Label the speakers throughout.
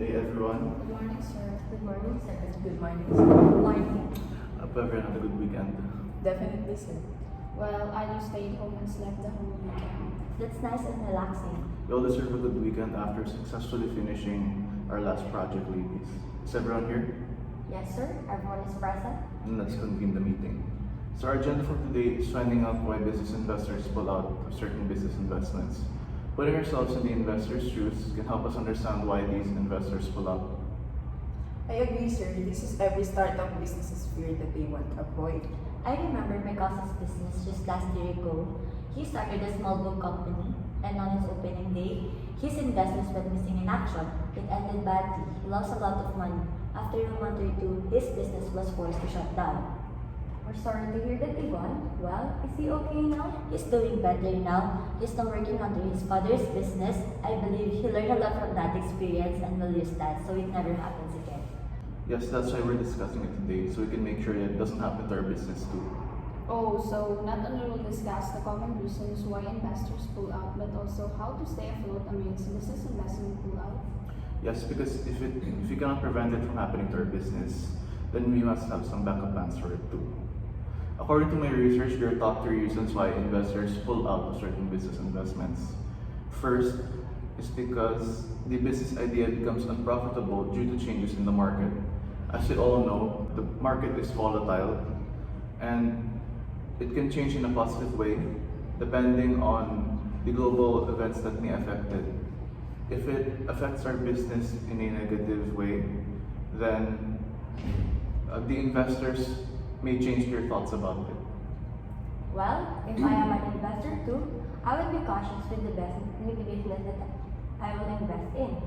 Speaker 1: day, everyone.
Speaker 2: Good morning, sir.
Speaker 3: Good morning, sir.
Speaker 4: Good morning, sir.
Speaker 3: Good morning.
Speaker 1: Hope everyone had a good weekend.
Speaker 4: Definitely, sir.
Speaker 2: Well, I just stayed home and slept the whole weekend.
Speaker 3: That's nice and relaxing.
Speaker 1: We all deserve a good weekend after successfully finishing our last project, ladies. Is everyone here?
Speaker 3: Yes, sir. Everyone is present.
Speaker 1: Then let's convene the meeting. So our agenda for today is finding out why business investors pull out of certain business investments. Putting ourselves in the investors' shoes can help us understand why these investors pull out.
Speaker 4: I agree, sir. This is every startup business's fear that they want to avoid.
Speaker 3: I remember my cousin's business just last year ago. He started a small book company, and on its opening day, his investments went missing in action. It ended badly. He lost a lot of money. After a month or two, his business was forced to shut down. We're sorry to hear that, Yvonne. Well, is he okay now? He's doing better now. He's now working under his father's business. I believe he learned a lot from that experience and will use that so it never happens again.
Speaker 1: Yes, that's why we're discussing it today, so we can make sure that it doesn't happen to our business too.
Speaker 2: Oh, so not only will discuss the common reasons why investors pull out, but also how to stay afloat amidst business investment pull out.
Speaker 1: Yes, because if you cannot prevent it from happening to our business, then we must have some backup plans for it too. According to my research, there are top 3 reasons why investors pull out of certain business investments. First is because the business idea becomes unprofitable due to changes in the market. As you all know, the market is volatile and it can change in a positive way depending on the global events that may affect it. If it affects our business in a negative way, then the investors may change their thoughts about it.
Speaker 3: Well, if I am an investor too, I would be cautious with the business that I will invest in.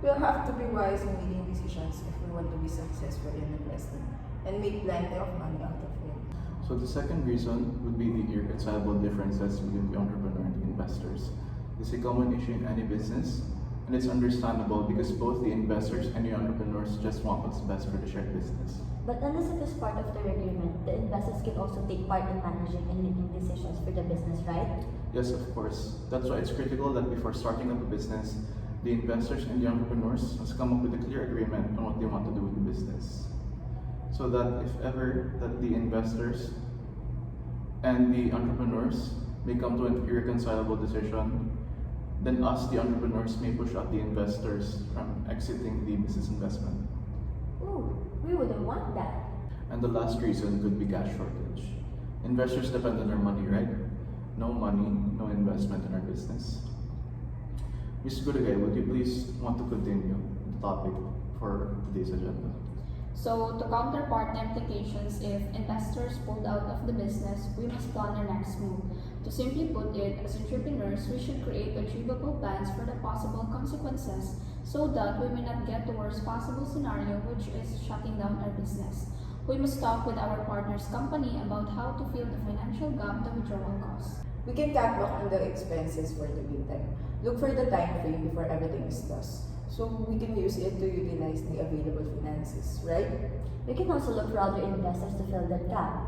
Speaker 4: We'll have to be wise in making decisions if we want to be successful in investing and make plenty of money out of it.
Speaker 1: So the second reason would be the irreconcilable differences between the entrepreneur and the investors. This is a common issue in any business, and it's understandable because both the investors and the entrepreneurs just want what's best for the shared business.
Speaker 3: But unless it is part of the agreement, the investors can also take part in managing and making decisions for the business, right?
Speaker 1: Yes, of course. That's why it's critical that before starting up a business, the investors and the entrepreneurs must come up with a clear agreement on what they want to do with the business. So that if ever that the investors and the entrepreneurs may come to an irreconcilable decision, then us, the entrepreneurs, may push out the investors from exiting the business investment.
Speaker 3: Ooh, we wouldn't want that.
Speaker 1: And the last reason could be cash shortage. Investors depend on their money, right? No money, no investment in our business. Ms. Gurugay, would you please want to continue the topic for today's agenda?
Speaker 2: So, to counterpart the implications if investors pulled out of the business, we must plan our next move. To simply put it, as entrepreneurs, we should create achievable plans for the possible consequences so that we may not get the worst possible scenario, which is shutting down our business. We must talk with our partner's company about how to fill the financial gap the withdrawal caused.
Speaker 4: We can cut back on the expenses for the meantime. Look for the time frame before everything is lost, so we can use it to utilize the available finances, right?
Speaker 3: We can also look for other investors to fill that gap.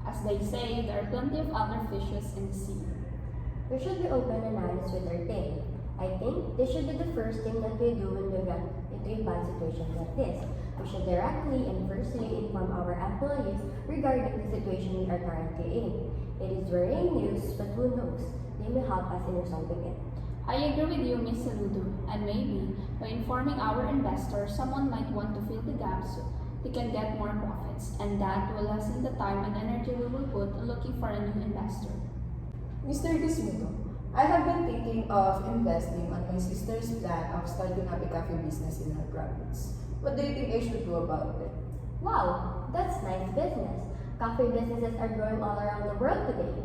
Speaker 2: As they say, there are plenty of other fishes in the sea.
Speaker 3: We should be open and honest with our team. I think this should be the first thing that we do when we get into a bad situation like this. We should directly and firstly inform our employees regarding the situation we are currently in. It is worrying news, but who knows? They may help us in resolving it.
Speaker 2: I agree with you, Ms. Saludo, and maybe by informing our investors, someone might want to fill the gaps so they can get more profits, and that will lessen the time and energy we will put on looking for a new investor.
Speaker 4: Mr. Dismuto, I have been thinking of investing on my sister's plan of starting up a cafe business in her province. What do you think I should do about it?
Speaker 3: Wow, that's nice business. Coffee businesses are growing all around the world today.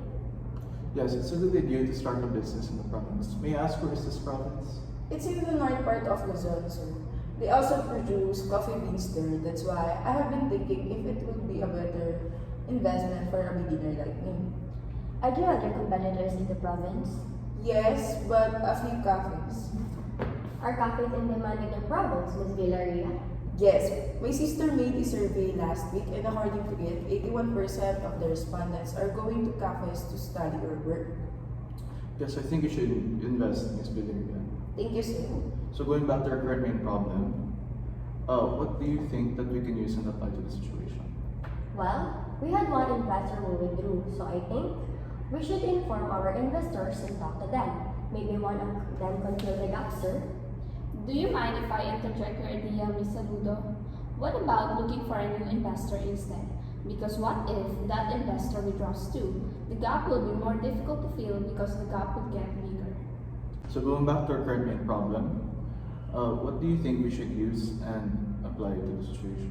Speaker 1: Yes, it's a good idea to start a business in the province. May I ask, where is this province?
Speaker 4: It's in the north part of Luzon, sir. They also produce coffee beans there. That's why I have been thinking if it would be a better investment for a beginner like me.
Speaker 3: Are there other competitors in the province?
Speaker 4: Yes, but a few cafes.
Speaker 3: Are cafes in demand in the province, Ms. Villaria?
Speaker 4: Yes, my sister made a survey last week, and according to it, 81% of the respondents are going to cafes to study or work.
Speaker 1: Yes, I think you should invest in this building again.
Speaker 4: Thank you, sir.
Speaker 1: So going back to our current main problem, what do you think that we can use and apply to the situation?
Speaker 3: Well, we had one investor who withdrew, so I think we should inform our investors and talk to them. Maybe one of them can fill the gap, sir.
Speaker 2: Do you mind if I interject your idea, Ms. Saludo? What about looking for a new investor instead? Because what if that investor withdraws too? The gap will be more difficult to fill because the gap will get bigger.
Speaker 1: So going back to our current main problem, what do you think we should use and apply to the situation?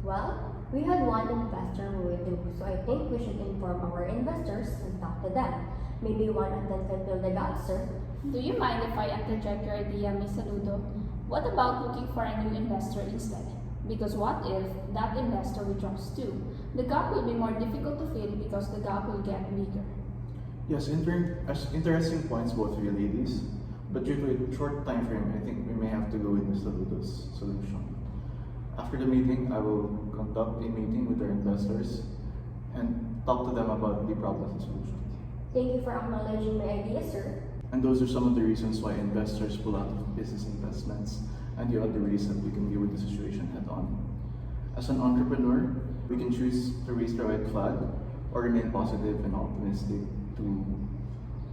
Speaker 3: Well, we had one investor who withdrew, so I think we should inform our investors and talk to them. Maybe one of them can fill the gap, sir.
Speaker 2: Do you mind if I interject your idea, Ms. Saludo? What about looking for a new investor instead? Because what if that investor withdraws too? The gap will be more difficult to fill because the gap will get bigger.
Speaker 1: Yes, interesting points, both of you ladies. But due to a short time frame, I think we may have to go with Mr. Ludo's solution. After the meeting, I will conduct a meeting with our investors and talk to them about the problems and solutions.
Speaker 3: Thank you for acknowledging my idea, sir.
Speaker 1: And those are some of the reasons why investors pull out of business investments and the other ways that we can deal with the situation head on. As an entrepreneur, we can choose to raise the right flag or remain positive and optimistic to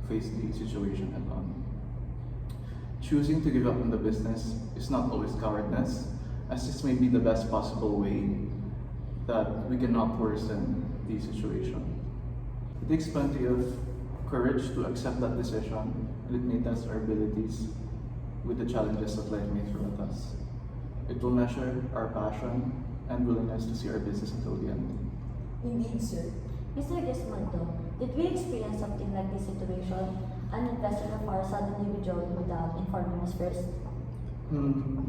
Speaker 1: face the situation head on. Choosing to give up on the business is not always cowardness, as this may be the best possible way that we cannot worsen the situation. It takes plenty of courage to accept that decision, and it may test our abilities with the challenges that life may throw at us. It will measure our passion and willingness to see our business until the end.
Speaker 4: Indeed, sir.
Speaker 3: Mr. Desmonto, did we experience something like this situation? An investor of ours suddenly withdrew without informing us first?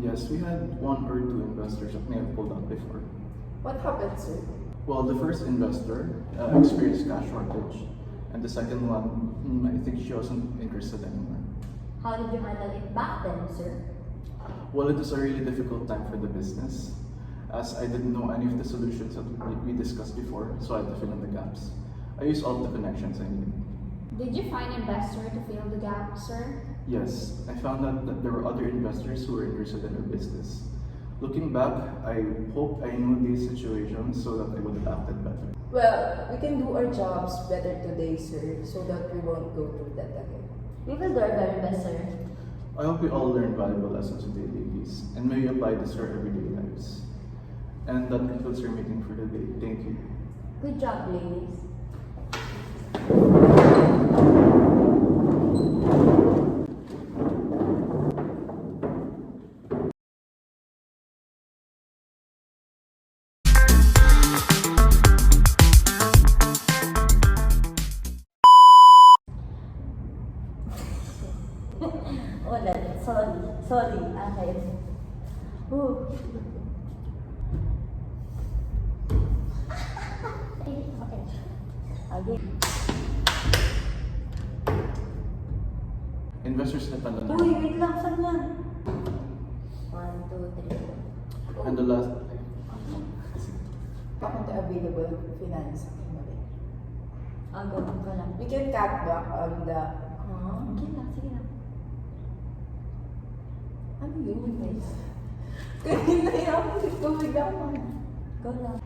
Speaker 1: Yes, we had one or two investors that may have pulled out before.
Speaker 4: What happened, sir?
Speaker 1: Well, the first investor experienced cash shortage, and the second one, I think she wasn't interested anymore.
Speaker 3: How did you handle it back then, sir?
Speaker 1: Well, it was a really difficult time for the business, as I didn't know any of the solutions that we discussed before, so I had to fill in the gaps. I used all of the connections I needed.
Speaker 2: Did you find an investor to fill the gap, sir?
Speaker 1: Yes, I found out that there were other investors who were interested in our business. Looking back, I hope I knew these situations so that I would have acted better.
Speaker 4: Well, we can do our jobs better today, sir, so that we won't go through that again.
Speaker 3: We will do our very best, sir.
Speaker 1: I hope we all learned valuable lessons today, ladies, and may we apply this to our everyday lives. And that concludes our meeting for today. Thank you.
Speaker 3: Good job, ladies. Ulit. Sorry. Okay. Ooh. Okay. Okay.
Speaker 1: Investors na pala na.
Speaker 3: Uy, wait lang. Saan yan? 1, 2, 3.
Speaker 1: And the last,
Speaker 4: Back the available finance.
Speaker 3: Gawin ko lang.
Speaker 4: We can cut back on the...
Speaker 3: Sige lang.
Speaker 4: Ano yun, guys? Kanina yung ito bigla mo.
Speaker 3: Go lang.